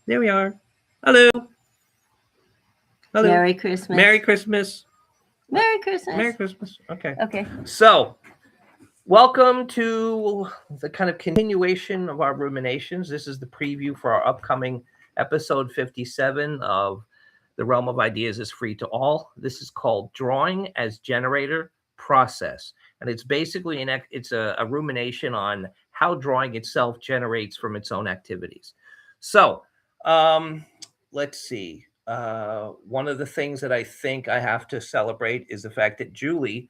There we are. Hello. Hello. Merry Christmas. Merry Christmas. Merry Christmas. Merry Christmas. Okay. Okay. So, welcome to the kind of continuation of our ruminations. This is the preview for our upcoming episode 57 of The Realm of Ideas is Free to All. This is called Drawing as Generator Process. And it's basically a rumination on how drawing itself generates from its own activities. So, let's see. One of the things that I think I have to celebrate is the fact that Julie,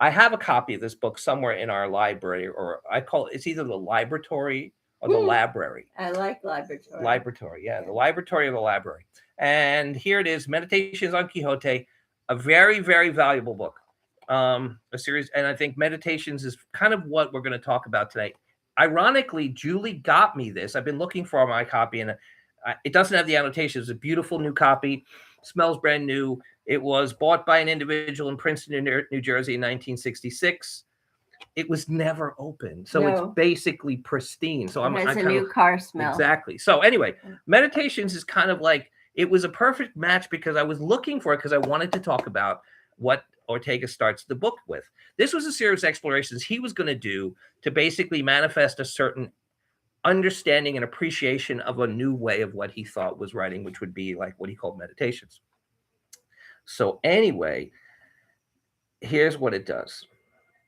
I have a copy of this book somewhere in our library, or I call it's either the library or the library. I like library. Library, yeah, the library or the library. And here it is, Meditations on Quixote, a very, very valuable book. A series, and I think Meditations is kind of what we're going to talk about today. Ironically, Julie got me this. I've been looking for my copy, and it doesn't have the annotations. It's a beautiful new copy, smells brand new. It was bought by an individual in Princeton, New Jersey in 1966. It was never opened, so it's basically pristine. So it has a new car smell. Exactly. So anyway, Meditations is kind of like, it was a perfect match because I was looking for it because I wanted to talk about what Ortega starts the book with. This was a series of explorations he was going to do to basically manifest a certain understanding and appreciation of a new way of what he thought was writing, which would be like what he called meditations. So anyway, here's what it does.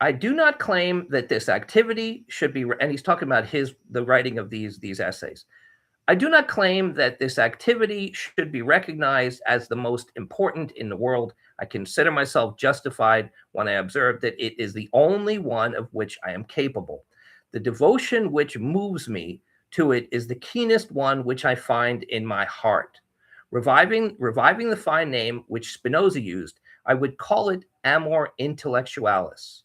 I do not claim that this activity should be, and he's talking about the writing of these essays. I do not claim that this activity should be recognized as the most important in the world. I consider myself justified when I observe that it is the only one of which I am capable. The devotion which moves me to it is the keenest one which I find in my heart. Reviving the fine name which Spinoza used, I would call it amor intellectualis.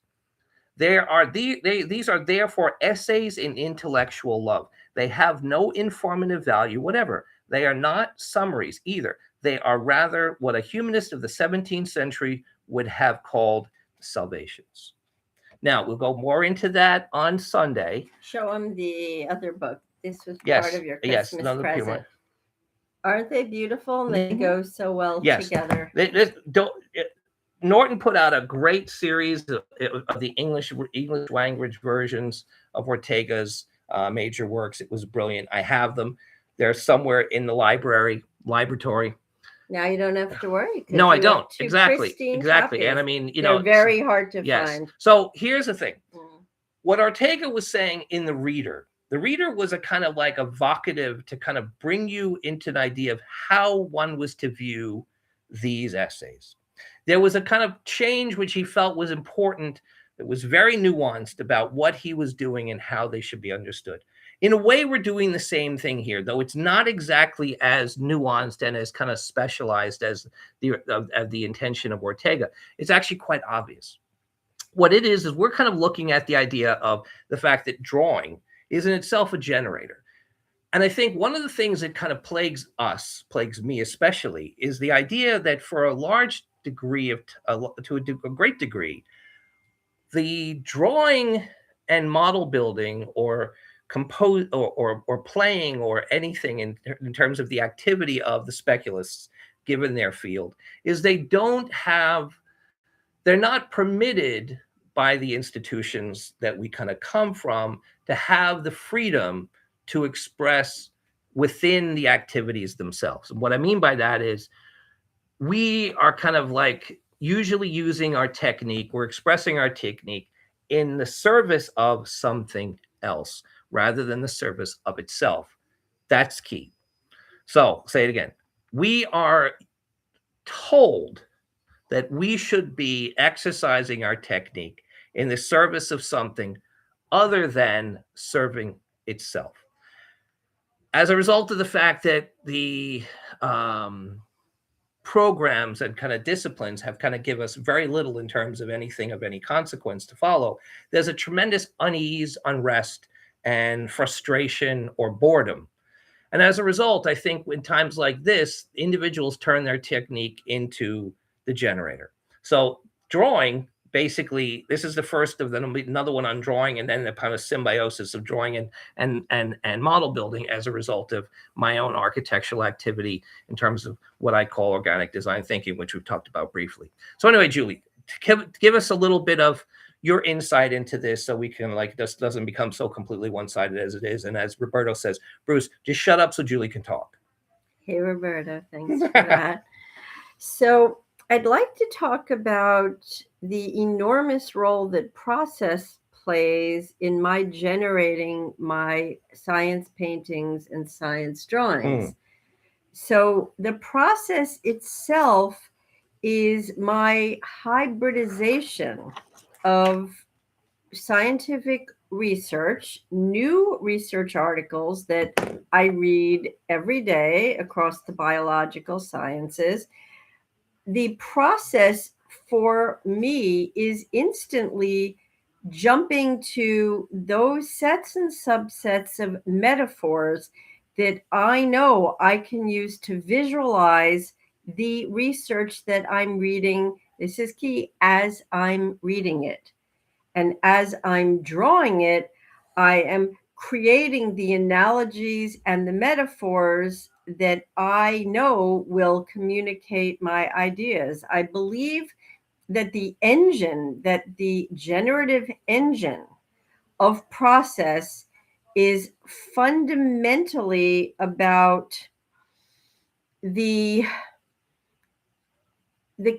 These are therefore essays in intellectual love. They have no informative value whatever. They are not summaries either. They are rather what a humanist of the 17th century would have called salvations. Now, we'll go more into that on Sunday. Show them the other book. This was part of your Christmas present. Aren't they beautiful? And they go so well together. Norton put out a great series of the English language versions of Ortega's major works. It was brilliant. I have them. They're somewhere in the library. Now you don't have to worry. No, I don't. Exactly. Copies. And I mean, they're very hard to find. So here's the thing. What Ortega was saying in The Reader was a kind of like evocative to kind of bring you into an idea of how one was to view these essays. There was a kind of change which he felt was important, that was very nuanced about what he was doing and how they should be understood. In a way, we're doing the same thing here, though it's not exactly as nuanced and as kind of specialized as the intention of Ortega. It's actually quite obvious. What it is we're kind of looking at the idea of the fact that drawing is in itself a generator. And I think one of the things that kind of plagues me especially, is the idea that for a large degree to a great degree, the drawing and model building or compose or playing or anything in terms of the activity of the speculists given their field is they're not permitted by the institutions that we kind of come from to have the freedom to express within the activities themselves. And what I mean by that is we are kind of like usually using our technique, we're expressing our technique in the service of something else rather than the service of itself. That's key. So, say it again. We are told that we should be exercising our technique in the service of something other than serving itself. As a result of the fact that the programs and kind of disciplines have kind of give us very little in terms of anything of any consequence to follow, there's a tremendous unease, unrest, and frustration or boredom. And as a result, I think in times like this, individuals turn their technique into the generator. So drawing basically, this is the first of them. There'll be another one on drawing, and then the kind of symbiosis of drawing and model building as a result of my own architectural activity in terms of what I call organic design thinking, which we've talked about briefly. So anyway, Julie, give us a little bit of your insight into this so we can, like, this doesn't become so completely one-sided as it is. And as Roberto says, Bruce, just shut up so Julie can talk. Hey, Roberto, thanks for that. So I'd like to talk about the enormous role that process plays in my generating my science paintings and science drawings. So the process itself is my hybridization of scientific research, new research articles that I read every day across the biological sciences. The process for me is instantly jumping to those sets and subsets of metaphors that I know I can use to visualize the research that I'm reading. This is key, as I'm reading it. And as I'm drawing it, I am creating the analogies and the metaphors that I know will communicate my ideas. I believe that the generative engine of process is fundamentally about the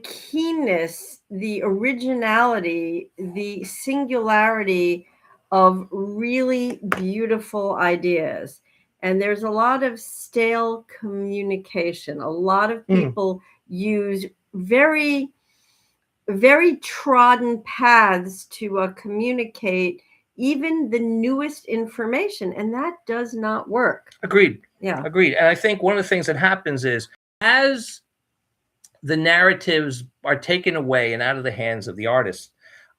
keenness, the originality, the singularity of really beautiful ideas. And there's a lot of stale communication. A lot of people use very, very trodden paths to communicate even the newest information, and that does not work. Agreed. Yeah. Agreed. And I think one of the things that happens is, as the narratives are taken away and out of the hands of the artists,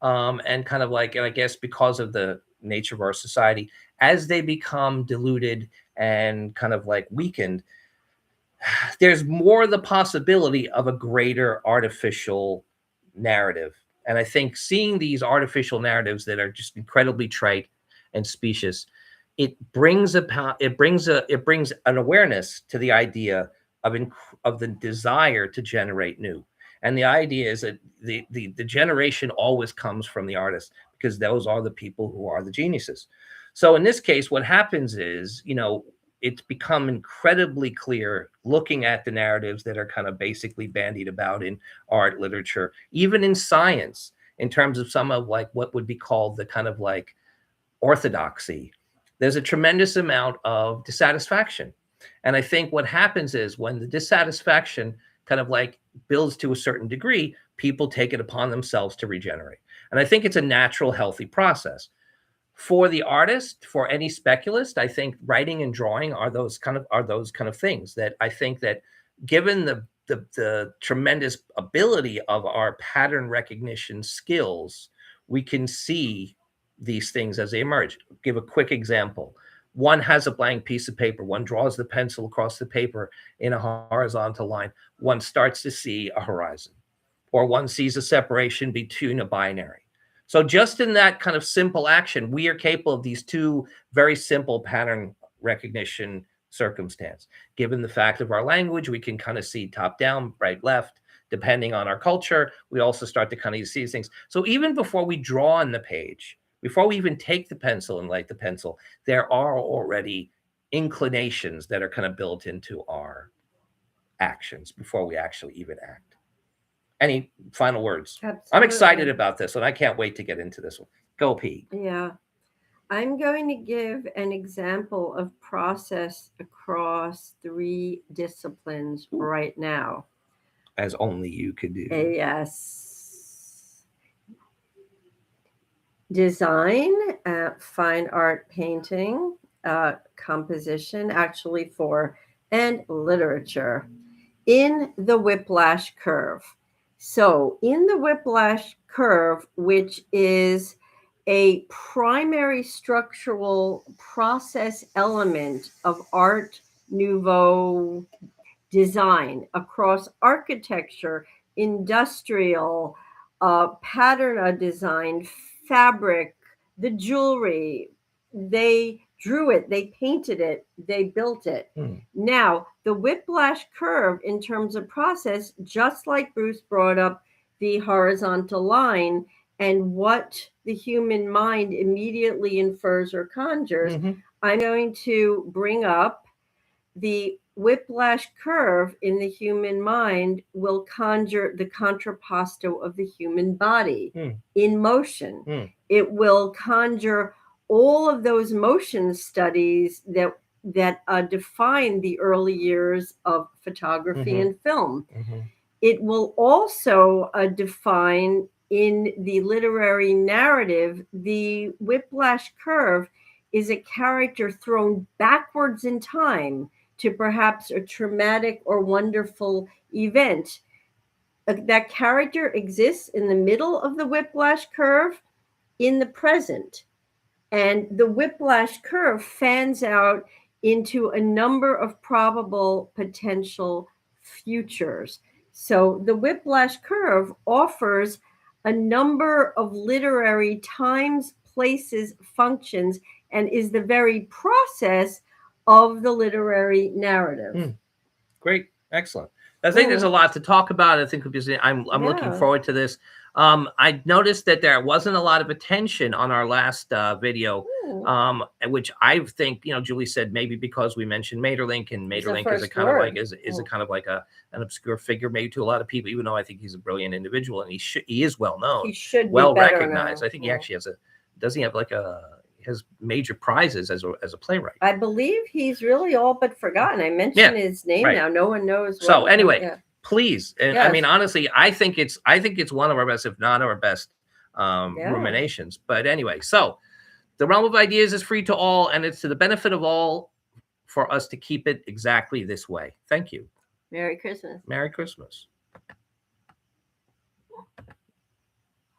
and kind of like, and I guess because of the nature of our society, as they become diluted and kind of like weakened, there's more the possibility of a greater artificial narrative. And I think seeing these artificial narratives that are just incredibly trite and specious, it brings an awareness to the idea of the desire to generate new. And the idea is that the generation always comes from the artist, because those are the people who are the geniuses. So in this case, what happens is, it's become incredibly clear looking at the narratives that are kind of basically bandied about in art, literature, even in science, in terms of some of like what would be called the kind of like orthodoxy. There's a tremendous amount of dissatisfaction. And I think what happens is, when the dissatisfaction kind of like builds to a certain degree, people take it upon themselves to regenerate. And I think it's a natural, healthy process. For the artist, for any speculist, I think writing and drawing are those kind of things that I think that, given the tremendous ability of our pattern recognition skills, we can see these things as they emerge. Give a quick example. One has a blank piece of paper. One draws the pencil across the paper in a horizontal line. One starts to see a horizon, or one sees a separation between a binary. So just in that kind of simple action, we are capable of these two very simple pattern recognition circumstance. Given the fact of our language, we can kind of see top down, right, left, depending on our culture. We also start to kind of see things. So even before we draw on the page, before we even take the pencil and light the pencil, there are already inclinations that are kind of built into our actions before we actually even act. Any final words? Absolutely. I'm excited about this, and I can't wait to get into this one. Go, P. Yeah. I'm going to give an example of process across 3 disciplines right now. As only you could do. Yes. Design, fine art painting, composition, actually 4, and literature. In the whiplash curve. So in the whiplash curve, which is a primary structural process element of Art Nouveau design across architecture, industrial, pattern design, fabric, the jewelry. They drew it, they painted it, they built it. Now, the whiplash curve in terms of process, just like Bruce brought up the horizontal line and what the human mind immediately infers or conjures, I'm going to bring up the whiplash curve in the human mind will conjure the contrapposto of the human body in motion. It will conjure all of those motion studies that define the early years of photography and film. It will also define in the literary narrative, the whiplash curve is a character thrown backwards in time to perhaps a traumatic or wonderful event. That character exists in the middle of the whiplash curve in the present. And the whiplash curve fans out into a number of probable potential futures. So the whiplash curve offers a number of literary times, places, functions, and is the very process of the literary narrative. Great. Excellent. I think there's a lot to talk about. I think I'm looking forward to this. I noticed that there wasn't a lot of attention on our last video, which I think, Julie said maybe because we mentioned Maeterlinck, and Maeterlinck is a kind of like a kind of like an obscure figure maybe to a lot of people, even though I think he's a brilliant individual and he is well known. He should be well recognized. I think he actually does he have like has major prizes as a playwright. I believe he's really all but forgotten. I mentioned his name now. No one knows. So anyway, please. And I mean, honestly, I think it's one of our best, if not our best, ruminations. But anyway, so the realm of ideas is free to all, and it's to the benefit of all for us to keep it exactly this way. Thank you. Merry Christmas. Merry Christmas.